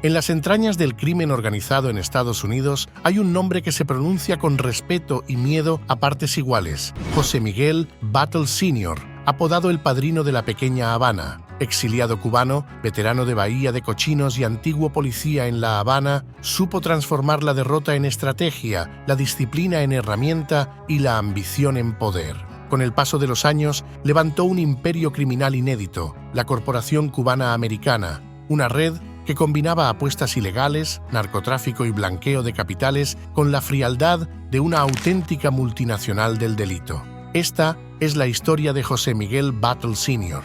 En las entrañas del crimen organizado en Estados Unidos hay un nombre que se pronuncia con respeto y miedo a partes iguales: José Miguel Batlle Sr., apodado el Padrino de la Pequeña Habana. Exiliado cubano, veterano de Bahía de Cochinos y antiguo policía en La Habana, supo transformar la derrota en estrategia, la disciplina en herramienta y la ambición en poder. Con el paso de los años, levantó un imperio criminal inédito, la Corporación Cubana Americana, una red que combinaba apuestas ilegales, narcotráfico y blanqueo de capitales con la frialdad de una auténtica multinacional del delito. Esta es la historia de José Miguel Batlle Sr.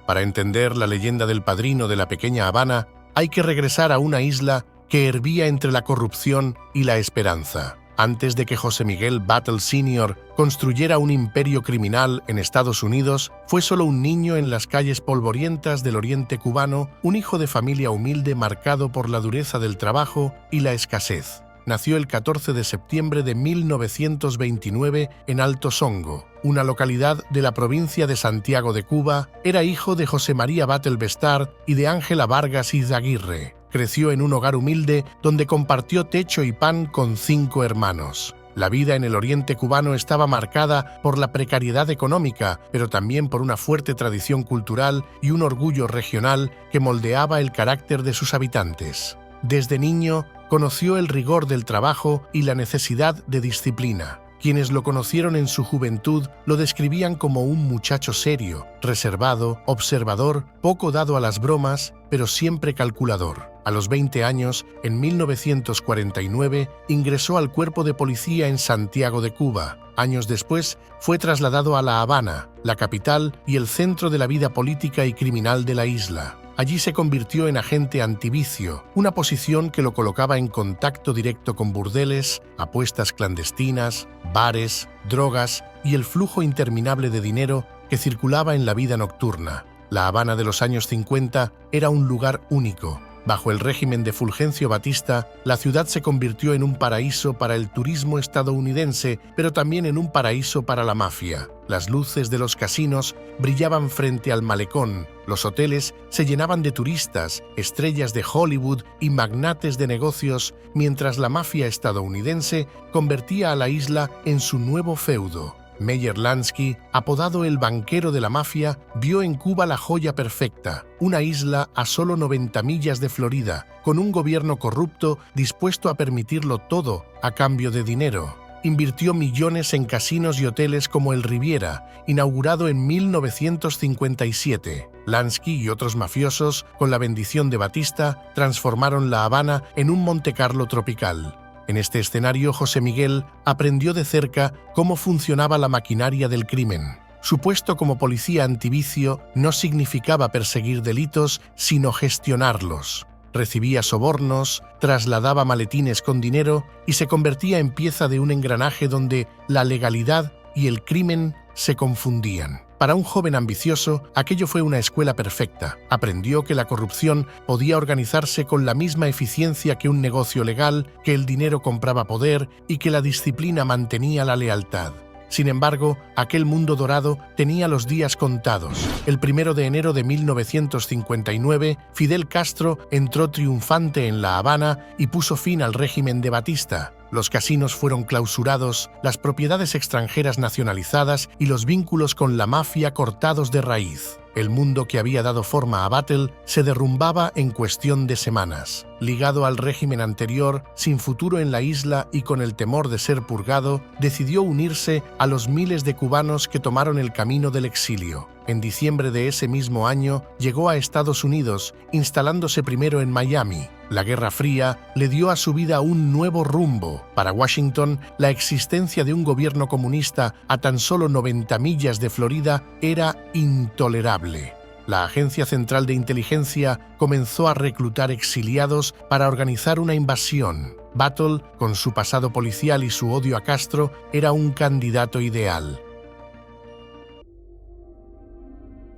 Para entender la leyenda del Padrino de la Pequeña Habana, hay que regresar a una isla que hervía entre la corrupción y la esperanza. Antes de que José Miguel Batlle Sr. construyera un imperio criminal en Estados Unidos, fue solo un niño en las calles polvorientas del oriente cubano, un hijo de familia humilde marcado por la dureza del trabajo y la escasez. Nació el 14 de septiembre de 1929 en Alto Songo, una localidad de la provincia de Santiago de Cuba. Era hijo de José María Batlle Bestard y de Ángela Vargas Izaguirre. Creció en un hogar humilde donde compartió techo y pan con 5 hermanos. La vida en el oriente cubano estaba marcada por la precariedad económica, pero también por una fuerte tradición cultural y un orgullo regional que moldeaba el carácter de sus habitantes. Desde niño, conoció el rigor del trabajo y la necesidad de disciplina. Quienes lo conocieron en su juventud lo describían como un muchacho serio, reservado, observador, poco dado a las bromas, pero siempre calculador. A los 20 años, en 1949, ingresó al cuerpo de policía en Santiago de Cuba. Años después, fue trasladado a La Habana, la capital y el centro de la vida política y criminal de la isla. Allí se convirtió en agente antivicio, una posición que lo colocaba en contacto directo con burdeles, apuestas clandestinas, bares, drogas y el flujo interminable de dinero que circulaba en la vida nocturna. La Habana de los años 50 era un lugar único. Bajo el régimen de Fulgencio Batista, la ciudad se convirtió en un paraíso para el turismo estadounidense, pero también en un paraíso para la mafia. Las luces de los casinos brillaban frente al malecón, los hoteles se llenaban de turistas, estrellas de Hollywood y magnates de negocios, mientras la mafia estadounidense convertía a la isla en su nuevo feudo. Meyer Lansky, apodado el banquero de la mafia, vio en Cuba la joya perfecta, una isla a solo 90 millas de Florida, con un gobierno corrupto dispuesto a permitirlo todo a cambio de dinero. Invirtió millones en casinos y hoteles como el Riviera, inaugurado en 1957. Lansky y otros mafiosos, con la bendición de Batista, transformaron La Habana en un Montecarlo tropical. En este escenario, José Miguel aprendió de cerca cómo funcionaba la maquinaria del crimen. Su puesto como policía antivicio no significaba perseguir delitos, sino gestionarlos. Recibía sobornos, trasladaba maletines con dinero y se convertía en pieza de un engranaje donde la legalidad y el crimen se confundían. Para un joven ambicioso, aquello fue una escuela perfecta. Aprendió que la corrupción podía organizarse con la misma eficiencia que un negocio legal, que el dinero compraba poder y que la disciplina mantenía la lealtad. Sin embargo, aquel mundo dorado tenía los días contados. El 1 de enero de 1959, Fidel Castro entró triunfante en La Habana y puso fin al régimen de Batista. Los casinos fueron clausurados, las propiedades extranjeras nacionalizadas y los vínculos con la mafia cortados de raíz. El mundo que había dado forma a Batlle se derrumbaba en cuestión de semanas. Ligado al régimen anterior, sin futuro en la isla y con el temor de ser purgado, decidió unirse a los miles de cubanos que tomaron el camino del exilio. En diciembre de ese mismo año, llegó a Estados Unidos, instalándose primero en Miami. La Guerra Fría le dio a su vida un nuevo rumbo. Para Washington, la existencia de un gobierno comunista a tan solo 90 millas de Florida era intolerable. La Agencia Central de Inteligencia comenzó a reclutar exiliados para organizar una invasión. Batlle, con su pasado policial y su odio a Castro, era un candidato ideal.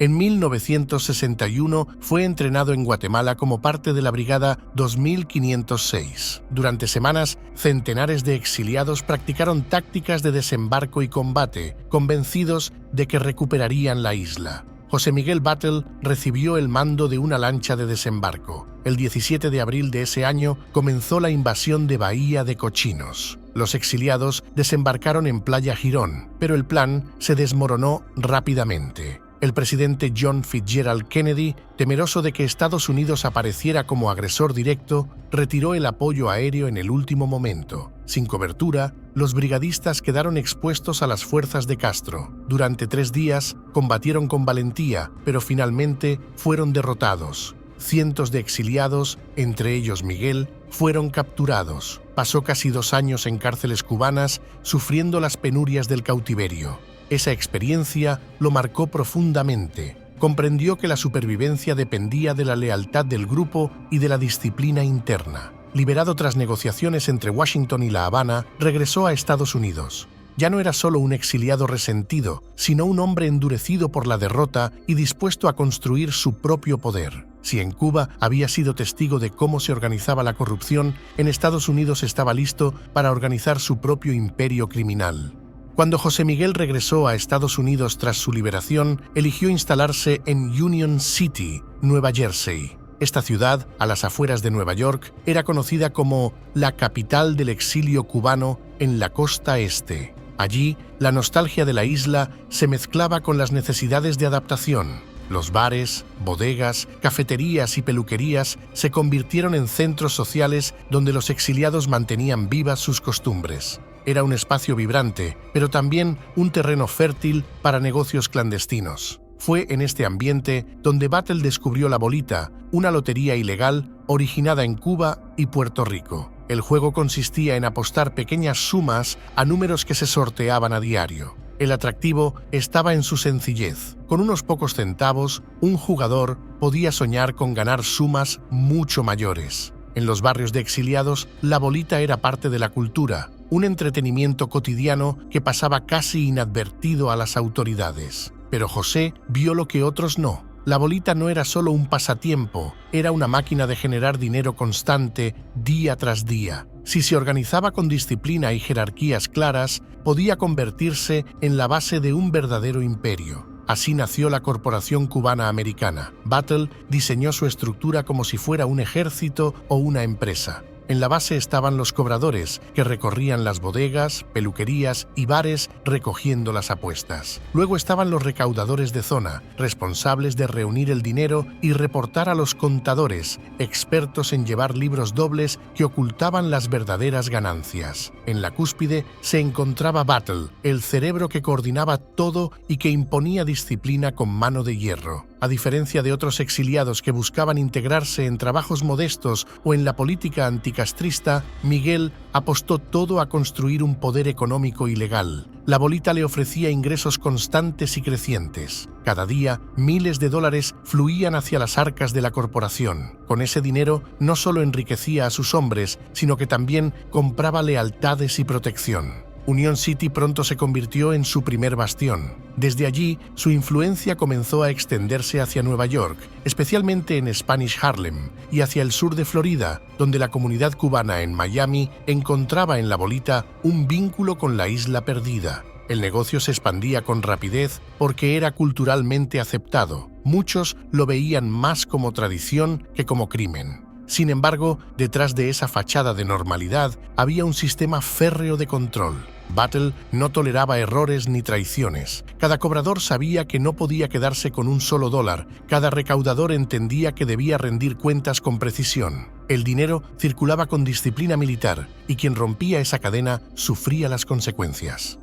En 1961 fue entrenado en Guatemala como parte de la Brigada 2506. Durante semanas, centenares de exiliados practicaron tácticas de desembarco y combate, convencidos de que recuperarían la isla. José Miguel Batlle recibió el mando de una lancha de desembarco. El 17 de abril de ese año comenzó la invasión de Bahía de Cochinos. Los exiliados desembarcaron en Playa Girón, pero el plan se desmoronó rápidamente. El presidente John Fitzgerald Kennedy, temeroso de que Estados Unidos apareciera como agresor directo, retiró el apoyo aéreo en el último momento. Sin cobertura, los brigadistas quedaron expuestos a las fuerzas de Castro. Durante 3 días combatieron con valentía, pero finalmente fueron derrotados. Cientos de exiliados, entre ellos Miguel, fueron capturados. Pasó casi 2 años en cárceles cubanas, sufriendo las penurias del cautiverio. Esa experiencia lo marcó profundamente. Comprendió que la supervivencia dependía de la lealtad del grupo y de la disciplina interna. Liberado tras negociaciones entre Washington y La Habana, regresó a Estados Unidos. Ya no era solo un exiliado resentido, sino un hombre endurecido por la derrota y dispuesto a construir su propio poder. Si en Cuba había sido testigo de cómo se organizaba la corrupción, en Estados Unidos estaba listo para organizar su propio imperio criminal. Cuando José Miguel regresó a Estados Unidos tras su liberación, eligió instalarse en Union City, Nueva Jersey. Esta ciudad, a las afueras de Nueva York, era conocida como la capital del exilio cubano en la costa este. Allí, la nostalgia de la isla se mezclaba con las necesidades de adaptación. Los bares, bodegas, cafeterías y peluquerías se convirtieron en centros sociales donde los exiliados mantenían vivas sus costumbres. Era un espacio vibrante, pero también un terreno fértil para negocios clandestinos. Fue en este ambiente donde Batlle descubrió la bolita, una lotería ilegal originada en Cuba y Puerto Rico. El juego consistía en apostar pequeñas sumas a números que se sorteaban a diario. El atractivo estaba en su sencillez. Con unos pocos centavos, un jugador podía soñar con ganar sumas mucho mayores. En los barrios de exiliados, la bolita era parte de la cultura, un entretenimiento cotidiano que pasaba casi inadvertido a las autoridades. Pero José vio lo que otros no. La bolita no era solo un pasatiempo, era una máquina de generar dinero constante día tras día. Si se organizaba con disciplina y jerarquías claras, podía convertirse en la base de un verdadero imperio. Así nació la Corporación Cubana Americana. Batlle diseñó su estructura como si fuera un ejército o una empresa. En la base estaban los cobradores, que recorrían las bodegas, peluquerías y bares recogiendo las apuestas. Luego estaban los recaudadores de zona, responsables de reunir el dinero y reportar a los contadores, expertos en llevar libros dobles que ocultaban las verdaderas ganancias. En la cúspide se encontraba Batlle, el cerebro que coordinaba todo y que imponía disciplina con mano de hierro. A diferencia de otros exiliados que buscaban integrarse en trabajos modestos o en la política anticastrista, Miguel apostó todo a construir un poder económico y legal. La bolita le ofrecía ingresos constantes y crecientes. Cada día, miles de dólares fluían hacia las arcas de la corporación. Con ese dinero, no solo enriquecía a sus hombres, sino que también compraba lealtades y protección. Union City pronto se convirtió en su primer bastión. Desde allí, su influencia comenzó a extenderse hacia Nueva York, especialmente en Spanish Harlem, y hacia el sur de Florida, donde la comunidad cubana en Miami encontraba en la bolita un vínculo con la isla perdida. El negocio se expandía con rapidez porque era culturalmente aceptado. Muchos lo veían más como tradición que como crimen. Sin embargo, detrás de esa fachada de normalidad había un sistema férreo de control. Batlle no toleraba errores ni traiciones. Cada cobrador sabía que no podía quedarse con un solo dólar. Cada recaudador entendía que debía rendir cuentas con precisión. El dinero circulaba con disciplina militar y quien rompía esa cadena sufría las consecuencias.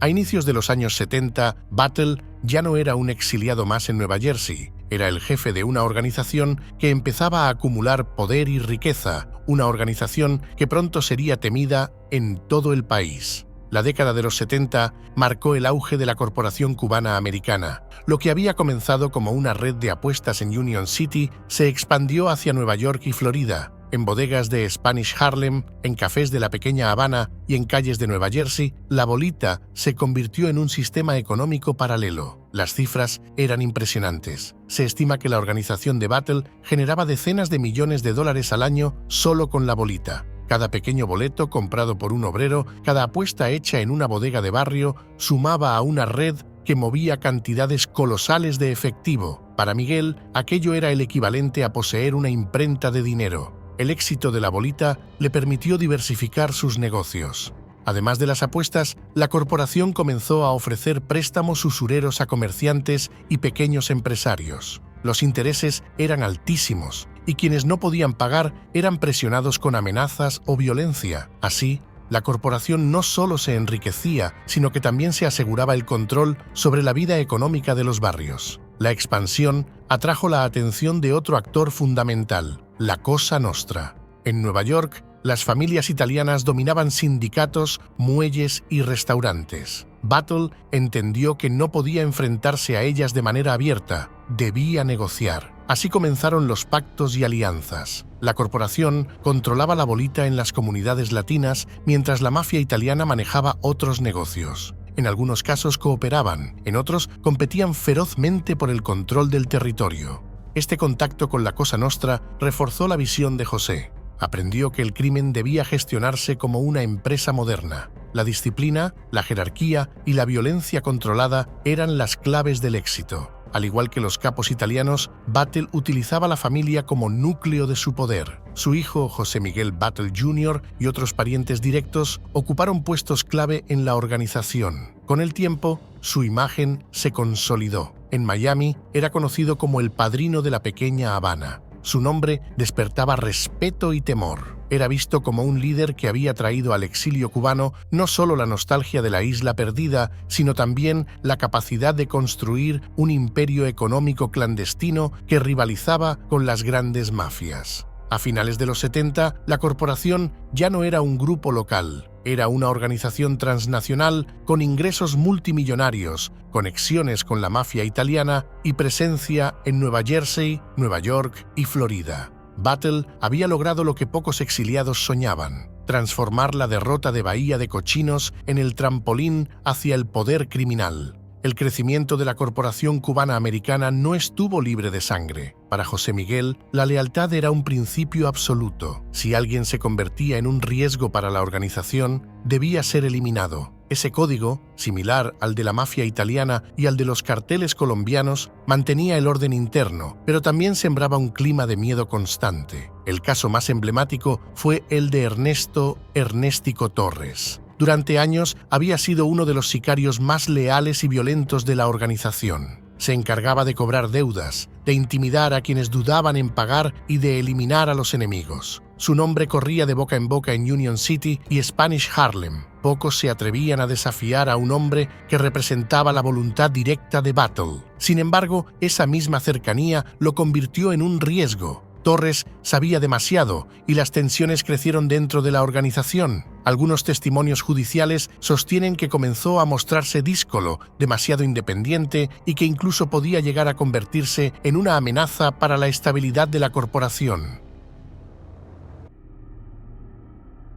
A inicios de los años 70, Batlle ya no era un exiliado más en Nueva Jersey. Era el jefe de una organización que empezaba a acumular poder y riqueza, una organización que pronto sería temida en todo el país. La década de los 70 marcó el auge de la Corporación Cubana Americana. Lo que había comenzado como una red de apuestas en Union City se expandió hacia Nueva York y Florida. En bodegas de Spanish Harlem, en cafés de la pequeña Habana y en calles de Nueva Jersey, la bolita se convirtió en un sistema económico paralelo. Las cifras eran impresionantes. Se estima que la organización de Battle generaba decenas de millones de dólares al año solo con la bolita. Cada pequeño boleto comprado por un obrero, cada apuesta hecha en una bodega de barrio, sumaba a una red que movía cantidades colosales de efectivo. Para Miguel, aquello era el equivalente a poseer una imprenta de dinero. El éxito de la bolita le permitió diversificar sus negocios. Además de las apuestas, la corporación comenzó a ofrecer préstamos usureros a comerciantes y pequeños empresarios. Los intereses eran altísimos y quienes no podían pagar eran presionados con amenazas o violencia. Así, la corporación no solo se enriquecía, sino que también se aseguraba el control sobre la vida económica de los barrios. La expansión atrajo la atención de otro actor fundamental, la Cosa Nostra. En Nueva York, las familias italianas dominaban sindicatos, muelles y restaurantes. Battle entendió que no podía enfrentarse a ellas de manera abierta, debía negociar. Así comenzaron los pactos y alianzas. La corporación controlaba la bolita en las comunidades latinas, mientras la mafia italiana manejaba otros negocios. En algunos casos cooperaban, en otros competían ferozmente por el control del territorio. Este contacto con la Cosa Nostra reforzó la visión de José. Aprendió que el crimen debía gestionarse como una empresa moderna. La disciplina, la jerarquía y la violencia controlada eran las claves del éxito. Al igual que los capos italianos, Battle utilizaba la familia como núcleo de su poder. Su hijo, José Miguel Battle Jr., y otros parientes directos ocuparon puestos clave en la organización. Con el tiempo, su imagen se consolidó. En Miami, era conocido como el padrino de la pequeña Habana. Su nombre despertaba respeto y temor. Era visto como un líder que había traído al exilio cubano no solo la nostalgia de la isla perdida, sino también la capacidad de construir un imperio económico clandestino que rivalizaba con las grandes mafias. A finales de los 70, la corporación ya no era un grupo local, era una organización transnacional con ingresos multimillonarios, conexiones con la mafia italiana y presencia en Nueva Jersey, Nueva York y Florida. Battle había logrado lo que pocos exiliados soñaban: transformar la derrota de Bahía de Cochinos en el trampolín hacia el poder criminal. El crecimiento de la corporación cubana-americana no estuvo libre de sangre. Para José Miguel, la lealtad era un principio absoluto. Si alguien se convertía en un riesgo para la organización, debía ser eliminado. Ese código, similar al de la mafia italiana y al de los carteles colombianos, mantenía el orden interno, pero también sembraba un clima de miedo constante. El caso más emblemático fue el de Ernesto «Ernéstico» Torres. Durante años había sido uno de los sicarios más leales y violentos de la organización. Se encargaba de cobrar deudas, de intimidar a quienes dudaban en pagar y de eliminar a los enemigos. Su nombre corría de boca en boca en Union City y Spanish Harlem. Pocos se atrevían a desafiar a un hombre que representaba la voluntad directa de Battle. Sin embargo, esa misma cercanía lo convirtió en un riesgo. Torres sabía demasiado y las tensiones crecieron dentro de la organización. Algunos testimonios judiciales sostienen que comenzó a mostrarse díscolo, demasiado independiente y que incluso podía llegar a convertirse en una amenaza para la estabilidad de la corporación.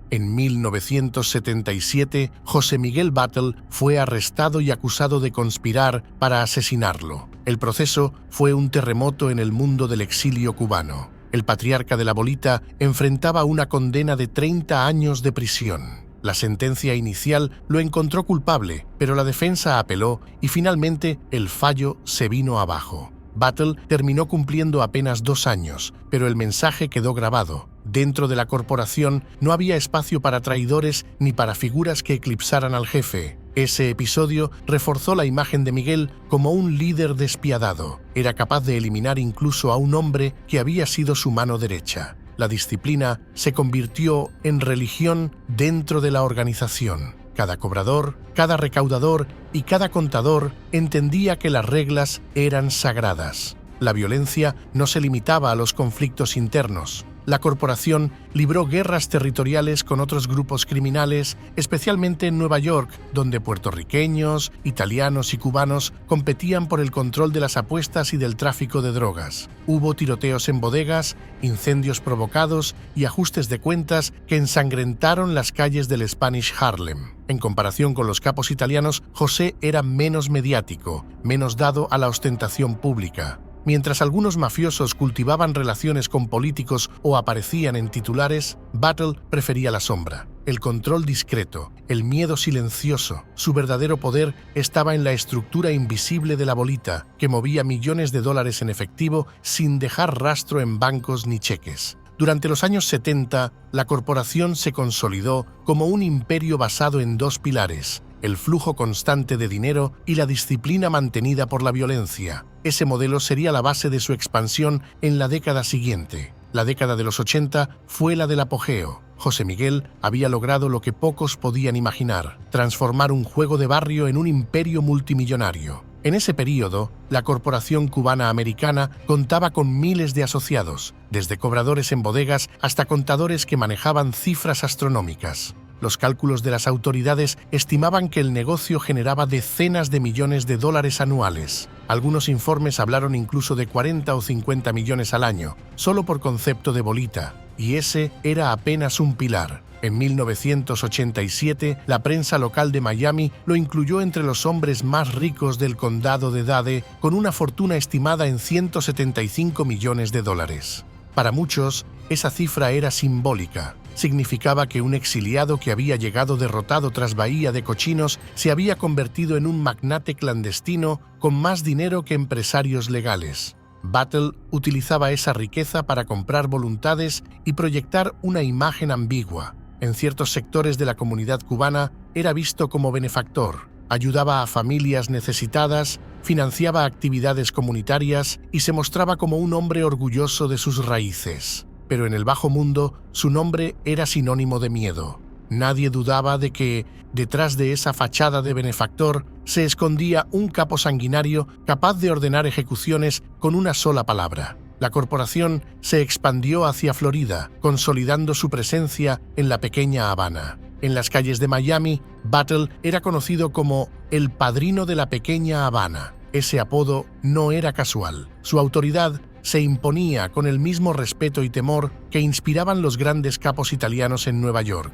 En 1977, José Miguel Battle fue arrestado y acusado de conspirar para asesinarlo. El proceso fue un terremoto en el mundo del exilio cubano. El patriarca de la bolita enfrentaba una condena de 30 años de prisión. La sentencia inicial lo encontró culpable, pero la defensa apeló y finalmente el fallo se vino abajo. Battle terminó cumpliendo apenas 2 años, pero el mensaje quedó grabado. Dentro de la corporación no había espacio para traidores ni para figuras que eclipsaran al jefe. Ese episodio reforzó la imagen de Miguel como un líder despiadado. Era capaz de eliminar incluso a un hombre que había sido su mano derecha. La disciplina se convirtió en religión dentro de la organización. Cada cobrador, cada recaudador y cada contador entendía que las reglas eran sagradas. La violencia no se limitaba a los conflictos internos. la corporación libró guerras territoriales con otros grupos criminales, especialmente en Nueva York, donde puertorriqueños, italianos y cubanos competían por el control de las apuestas y del tráfico de drogas. Hubo tiroteos en bodegas, incendios provocados y ajustes de cuentas que ensangrentaron las calles del Spanish Harlem. En comparación con los capos italianos, José era menos mediático, menos dado a la ostentación pública. Mientras algunos mafiosos cultivaban relaciones con políticos o aparecían en titulares, Battle prefería la sombra, el control discreto, el miedo silencioso. Su verdadero poder estaba en la estructura invisible de la bolita, que movía millones de dólares en efectivo sin dejar rastro en bancos ni cheques. Durante los años 70, la corporación se consolidó como un imperio basado en dos pilares: el flujo constante de dinero y la disciplina mantenida por la violencia. Ese modelo sería la base de su expansión en la década siguiente. La década de los 80 fue la del apogeo. José Miguel había logrado lo que pocos podían imaginar: transformar un juego de barrio en un imperio multimillonario. En ese período, la Corporación Cubana Americana contaba con miles de asociados, desde cobradores en bodegas hasta contadores que manejaban cifras astronómicas. Los cálculos de las autoridades estimaban que el negocio generaba decenas de millones de dólares anuales. Algunos informes hablaron incluso de 40 o 50 millones al año, solo por concepto de bolita, y ese era apenas un pilar. En 1987, la prensa local de Miami lo incluyó entre los hombres más ricos del condado de Dade, con una fortuna estimada en 175 millones de dólares. Para muchos, esa cifra era simbólica. Significaba que un exiliado que había llegado derrotado tras Bahía de Cochinos se había convertido en un magnate clandestino con más dinero que empresarios legales. Battle utilizaba esa riqueza para comprar voluntades y proyectar una imagen ambigua. En ciertos sectores de la comunidad cubana era visto como benefactor, ayudaba a familias necesitadas, financiaba actividades comunitarias y se mostraba como un hombre orgulloso de sus raíces. Pero en el bajo mundo, su nombre era sinónimo de miedo. Nadie dudaba de que, detrás de esa fachada de benefactor, se escondía un capo sanguinario capaz de ordenar ejecuciones con una sola palabra. La corporación se expandió hacia Florida, consolidando su presencia en la pequeña Habana. En las calles de Miami, Battle era conocido como el padrino de la pequeña Habana. Ese apodo no era casual. Su autoridad se imponía con el mismo respeto y temor que inspiraban los grandes capos italianos en Nueva York.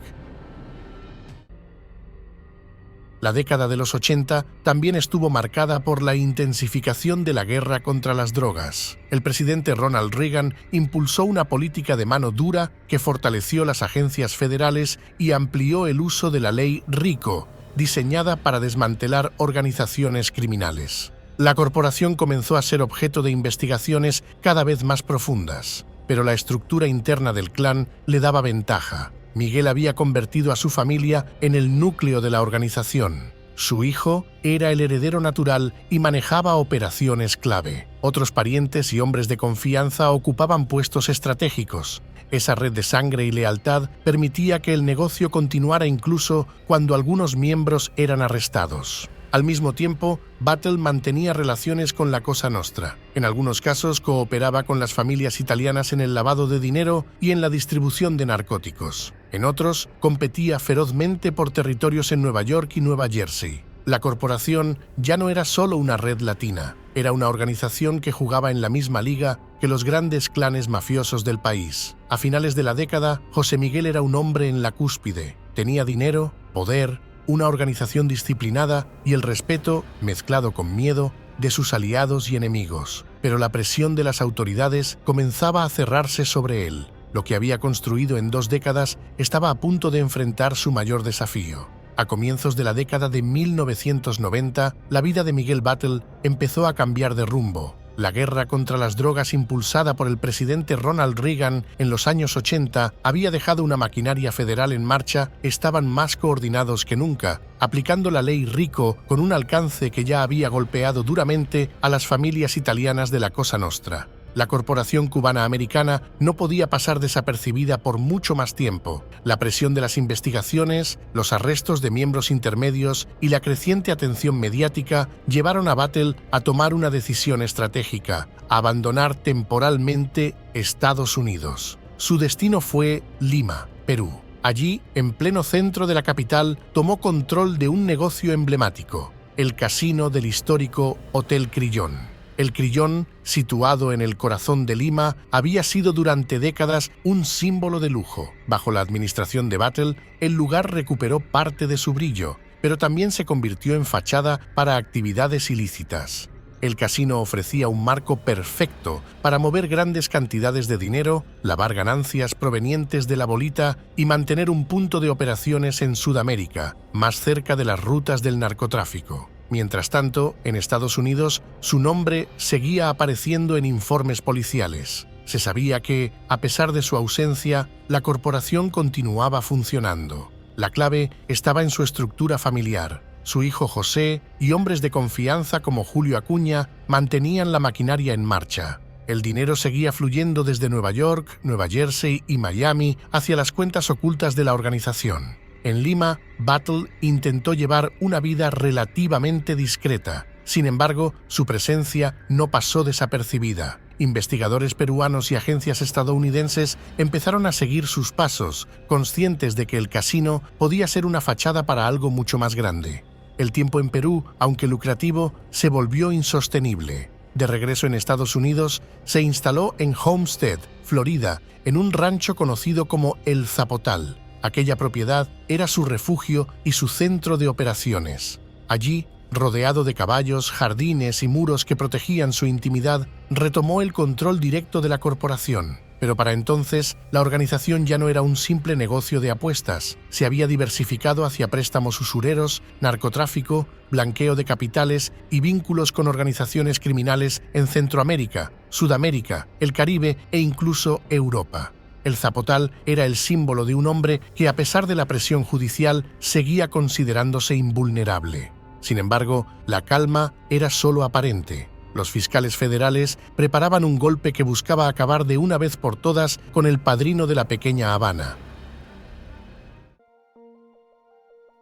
La década de los 80 también estuvo marcada por la intensificación de la guerra contra las drogas. El presidente Ronald Reagan impulsó una política de mano dura que fortaleció las agencias federales y amplió el uso de la ley RICO, diseñada para desmantelar organizaciones criminales. La corporación comenzó a ser objeto de investigaciones cada vez más profundas, pero la estructura interna del clan le daba ventaja. Miguel había convertido a su familia en el núcleo de la organización. Su hijo era el heredero natural y manejaba operaciones clave. Otros parientes y hombres de confianza ocupaban puestos estratégicos. Esa red de sangre y lealtad permitía que el negocio continuara incluso cuando algunos miembros eran arrestados. Al mismo tiempo, Battle mantenía relaciones con la Cosa Nostra. En algunos casos cooperaba con las familias italianas en el lavado de dinero y en la distribución de narcóticos. En otros, competía ferozmente por territorios en Nueva York y Nueva Jersey. La corporación ya no era solo una red latina, era una organización que jugaba en la misma liga que los grandes clanes mafiosos del país. A finales de la década, José Miguel era un hombre en la cúspide. Tenía dinero, poder, una organización disciplinada y el respeto, mezclado con miedo, de sus aliados y enemigos. Pero la presión de las autoridades comenzaba a cerrarse sobre él. Lo que había construido en 2 décadas estaba a punto de enfrentar su mayor desafío. A comienzos de la década de 1990, la vida de Miguel Battle empezó a cambiar de rumbo. La guerra contra las drogas impulsada por el presidente Ronald Reagan en los años 80 había dejado una maquinaria federal en marcha. Estaban más coordinados que nunca, aplicando la ley RICO con un alcance que ya había golpeado duramente a las familias italianas de la Cosa Nostra. La Corporación Cubana Americana no podía pasar desapercibida por mucho más tiempo. La presión de las investigaciones, los arrestos de miembros intermedios y la creciente atención mediática llevaron a Battle a tomar una decisión estratégica: abandonar temporalmente Estados Unidos. su destino fue Lima, Perú. Allí, en pleno centro de la capital, tomó control de un negocio emblemático, el casino del histórico Hotel Crillon. El Crillon, situado en el corazón de Lima, había sido durante décadas un símbolo de lujo. Bajo la administración de Batlle, el lugar recuperó parte de su brillo, pero también se convirtió en fachada para actividades ilícitas. El casino ofrecía un marco perfecto para mover grandes cantidades de dinero, lavar ganancias provenientes de la bolita y mantener un punto de operaciones en Sudamérica, más cerca de las rutas del narcotráfico. Mientras tanto, en Estados Unidos, su nombre seguía apareciendo en informes policiales. Se sabía que, a pesar de su ausencia, la corporación continuaba funcionando. La clave estaba en su estructura familiar. Su hijo José y hombres de confianza como Julio Acuña mantenían la maquinaria en marcha. El dinero seguía fluyendo desde Nueva York, Nueva Jersey y Miami hacia las cuentas ocultas de la organización. En Lima, Batlle intentó llevar una vida relativamente discreta. Sin embargo, su presencia no pasó desapercibida. Investigadores peruanos y agencias estadounidenses empezaron a seguir sus pasos, conscientes de que el casino podía ser una fachada para algo mucho más grande. El tiempo en Perú, aunque lucrativo, se volvió insostenible. De regreso en Estados Unidos, se instaló en Homestead, Florida, en un rancho conocido como El Zapotal. Aquella propiedad era su refugio y su centro de operaciones. Allí, rodeado de caballos, jardines y muros que protegían su intimidad, retomó el control directo de la corporación. Pero para entonces, la organización ya no era un simple negocio de apuestas. Se había diversificado hacia préstamos usureros, narcotráfico, blanqueo de capitales y vínculos con organizaciones criminales en Centroamérica, Sudamérica, el Caribe e incluso Europa. El Zapotal era el símbolo de un hombre que, a pesar de la presión judicial, seguía considerándose invulnerable. Sin embargo, la calma era solo aparente. Los fiscales federales preparaban un golpe que buscaba acabar de una vez por todas con el padrino de la pequeña Habana.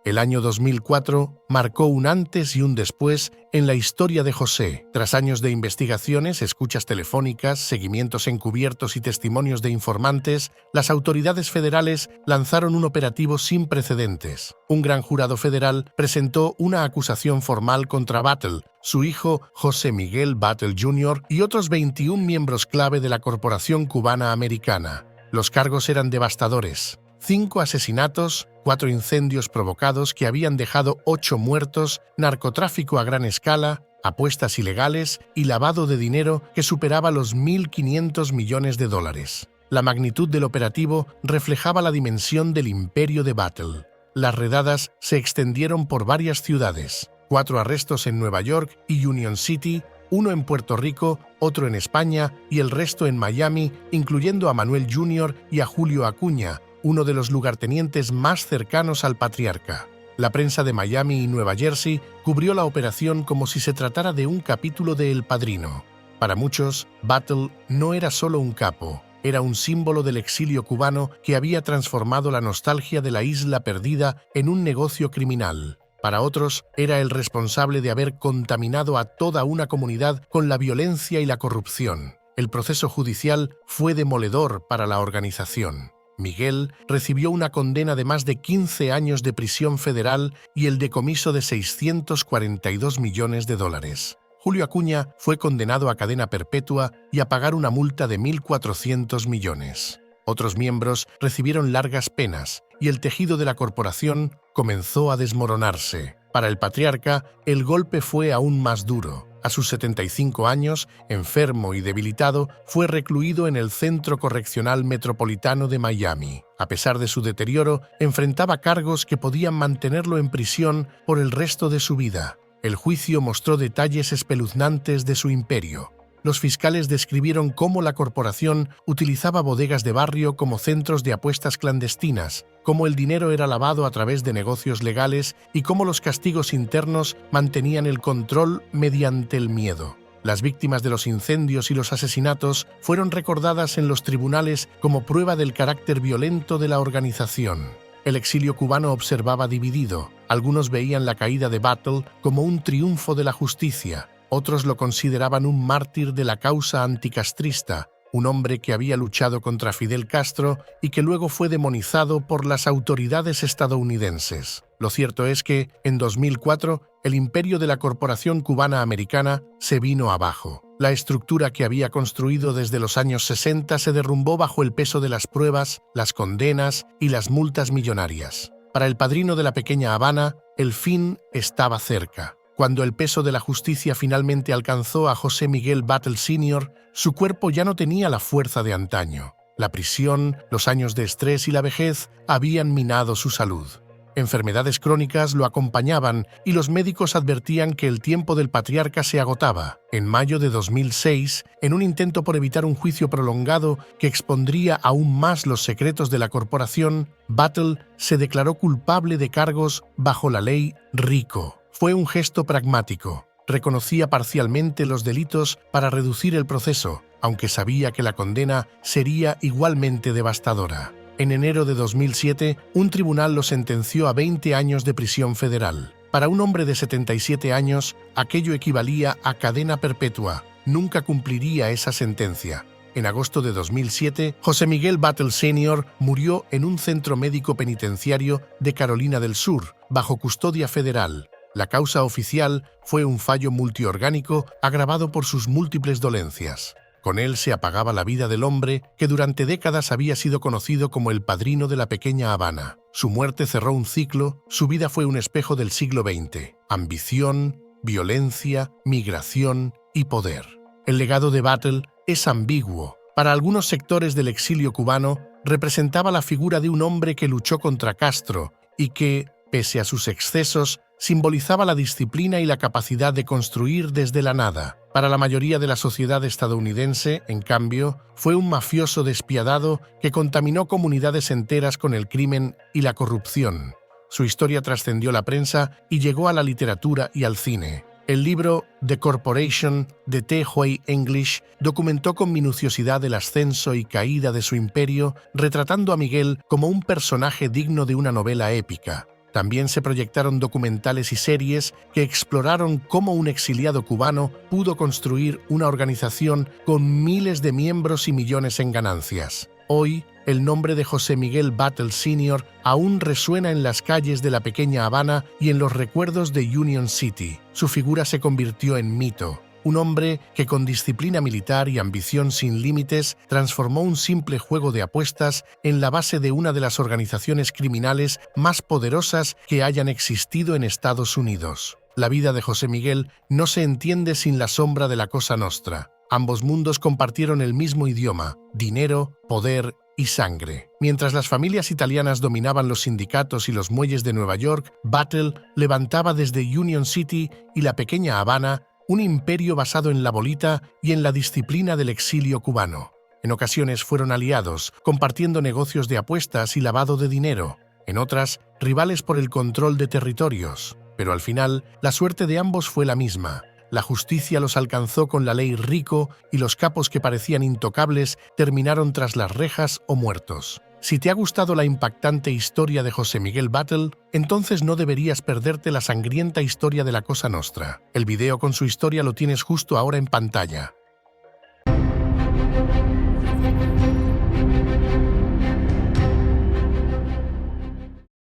El año 2004 marcó un antes y un después en la historia de José. Tras años de investigaciones, escuchas telefónicas, seguimientos encubiertos y testimonios de informantes, las autoridades federales lanzaron un operativo sin precedentes. Un gran jurado federal presentó una acusación formal contra Batlle, su hijo José Miguel Batlle Jr. y otros 21 miembros clave de la Corporación Cubana Americana. Los cargos eran devastadores. 5 asesinatos, 4 incendios provocados que habían dejado 8 muertos, narcotráfico a gran escala, apuestas ilegales y lavado de dinero que superaba los 1.500 millones de dólares. La magnitud del operativo reflejaba la dimensión del imperio de Batlle. Las redadas se extendieron por varias ciudades, 4 arrestos en Nueva York y Union City, 1 en Puerto Rico, otro en España y el resto en Miami, incluyendo a Manuel Jr. y a Julio Acuña, uno de los lugartenientes más cercanos al patriarca. La prensa de Miami y Nueva Jersey cubrió la operación como si se tratara de un capítulo de El Padrino. Para muchos, Batlle no era solo un capo, era un símbolo del exilio cubano que había transformado la nostalgia de la isla perdida en un negocio criminal. Para otros, era el responsable de haber contaminado a toda una comunidad con la violencia y la corrupción. El proceso judicial fue demoledor para la organización. Miguel recibió una condena de más de 15 años de prisión federal y el decomiso de 642 millones de dólares. Julio Acuña fue condenado a cadena perpetua y a pagar una multa de 1.400 millones. Otros miembros recibieron largas penas y el tejido de la corporación comenzó a desmoronarse. Para el patriarca, el golpe fue aún más duro. A sus 75 años, enfermo y debilitado, fue recluido en el Centro Correccional Metropolitano de Miami. A pesar de su deterioro, enfrentaba cargos que podían mantenerlo en prisión por el resto de su vida. El juicio mostró detalles espeluznantes de su imperio. Los fiscales describieron cómo la corporación utilizaba bodegas de barrio como centros de apuestas clandestinas, cómo el dinero era lavado a través de negocios legales y cómo los castigos internos mantenían el control mediante el miedo. Las víctimas de los incendios y los asesinatos fueron recordadas en los tribunales como prueba del carácter violento de la organización. El exilio cubano observaba dividido. Algunos veían la caída de Batlle como un triunfo de la justicia. Otros lo consideraban un mártir de la causa anticastrista, un hombre que había luchado contra Fidel Castro y que luego fue demonizado por las autoridades estadounidenses. Lo cierto es que, en 2004, el imperio de la Corporación Cubana Americana se vino abajo. La estructura que había construido desde los años 60 se derrumbó bajo el peso de las pruebas, las condenas y las multas millonarias. Para el padrino de la pequeña Habana, el fin estaba cerca. Cuando el peso de la justicia finalmente alcanzó a José Miguel Batlle Sr., su cuerpo ya no tenía la fuerza de antaño. La prisión, los años de estrés y la vejez habían minado su salud. Enfermedades crónicas lo acompañaban y los médicos advertían que el tiempo del patriarca se agotaba. En mayo de 2006, en un intento por evitar un juicio prolongado que expondría aún más los secretos de la corporación, Batlle se declaró culpable de cargos bajo la ley RICO. Fue un gesto pragmático. Reconocía parcialmente los delitos para reducir el proceso, aunque sabía que la condena sería igualmente devastadora. En enero de 2007, un tribunal lo sentenció a 20 años de prisión federal. Para un hombre de 77 años, aquello equivalía a cadena perpetua. Nunca cumpliría esa sentencia. En agosto de 2007, José Miguel Batlle Sr. murió en un centro médico penitenciario de Carolina del Sur, bajo custodia federal. La causa oficial fue un fallo multiorgánico agravado por sus múltiples dolencias. Con él se apagaba la vida del hombre que durante décadas había sido conocido como el padrino de la pequeña Habana. Su muerte cerró un ciclo, su vida fue un espejo del siglo XX. Ambición, violencia, migración y poder. El legado de Batlle es ambiguo. Para algunos sectores del exilio cubano, representaba la figura de un hombre que luchó contra Castro y que, pese a sus excesos, simbolizaba la disciplina y la capacidad de construir desde la nada. Para la mayoría de la sociedad estadounidense, en cambio, fue un mafioso despiadado que contaminó comunidades enteras con el crimen y la corrupción. Su historia trascendió la prensa y llegó a la literatura y al cine. El libro The Corporation de T. Huey English documentó con minuciosidad el ascenso y caída de su imperio, retratando a Miguel como un personaje digno de una novela épica. También se proyectaron documentales y series que exploraron cómo un exiliado cubano pudo construir una organización con miles de miembros y millones en ganancias. Hoy, el nombre de José Miguel Batlle Sr. aún resuena en las calles de la pequeña Habana y en los recuerdos de Union City. Su figura se convirtió en mito. Un hombre que con disciplina militar y ambición sin límites transformó un simple juego de apuestas en la base de una de las organizaciones criminales más poderosas que hayan existido en Estados Unidos. La vida de José Miguel no se entiende sin la sombra de la Cosa Nostra. Ambos mundos compartieron el mismo idioma: dinero, poder y sangre. Mientras las familias italianas dominaban los sindicatos y los muelles de Nueva York, Batlle levantaba desde Union City y la pequeña Habana un imperio basado en la bolita y en la disciplina del exilio cubano. En ocasiones fueron aliados, compartiendo negocios de apuestas y lavado de dinero. En otras, rivales por el control de territorios. Pero al final, la suerte de ambos fue la misma. La justicia los alcanzó con la ley RICO y los capos que parecían intocables terminaron tras las rejas o muertos. Si te ha gustado la impactante historia de José Miguel Batlle, entonces no deberías perderte la sangrienta historia de la Cosa Nostra. El video con su historia lo tienes justo ahora en pantalla.